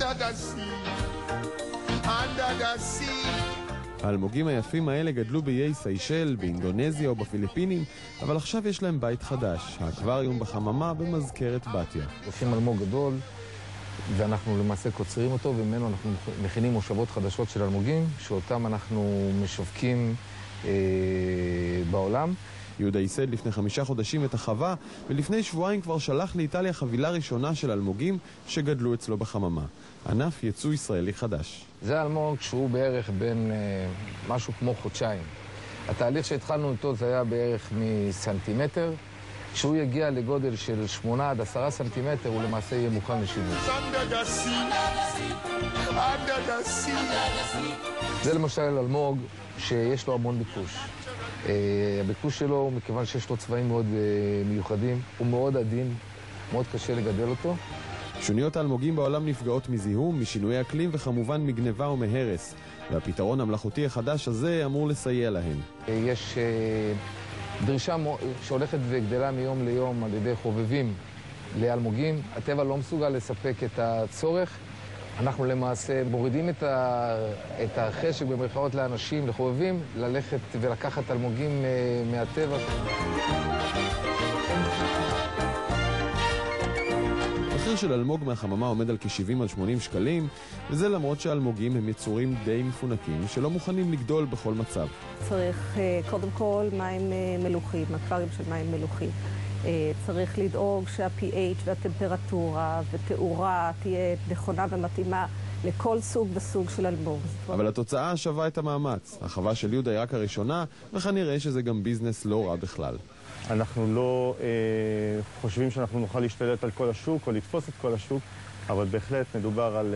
under the sea, under the sea. האלמוגים היפים האלה גדלו באיי סיישל, באינדונזיה או בפיליפינים, אבל עכשיו יש להם בית חדש, האקווריום בחממה במזכרת בתיה. לוקחים אלמוג גדול, ואנחנו למעשה קוצרים אותו, וממנו אנחנו מכינים מושבות חדשות של אלמוגים, שאותם אנחנו משווקים בעולם. יהודה ייסד לפני 5 חודשים את החווה, ולפני שבועיים כבר שלח לאיטליה חבילה ראשונה של אלמוגים שגדלו אצלו בחממה. ענף יצוא ישראלי חדש. זה אלמוג שהוא בערך בין משהו כמו חודשיים. התהליך שהתחלנו איתו זה היה בערך מסנטימטר. כשהוא יגיע לגודל של 8 עד 10 סנטימטר, הוא למעשה יהיה מוכן לשיווק. זה למשל אלמוג שיש לו המון ביקוש. הביקוש שלו, מכיוון שיש לו צבעים מאוד מיוחדים, הוא מאוד עדין, מאוד קשה לגדל אותו. שוניות האלמוגים בעולם נפגעות מזיהום, משינוי אקלים וכמובן מגניבה ומהרס. והפתרון המלאכותי החדש הזה אמור לסייע להם. יש דרישה שהולכת וגדלה מיום ליום על ידי חובבים לאלמוגים. הטבע לא מסוגל לספק את הצורך. אנחנו למעשה מורידים את החשק במרכאות לאנשים, לחובבים, ללכת ולקחת אלמוגים מהטבע. המחיר של אלמוג מהחממה עומד על כ-70 עד 80 שקלים, וזה למרות שהאלמוגים הם יצורים די מפונקים שלא מוכנים לגדול בכל מצב. צריך קודם כל מים מלוחים, אקווריום של מים מלוחים. צריך לדאוג שה-pH והטמפרטורה ותאורה תהיה נכונה ומתאימה לכל סוג וסוג של אלמוג. אבל התוצאה שווה את המאמץ. החווה של יהודה היא רק הראשונה, וכנראה שזה גם ביזנס לא רע בכלל. אנחנו לא חושבים שאנחנו נוכל להשתלט על כל השוק או לתפוס את כל השוק, אבל בהחלט מדובר על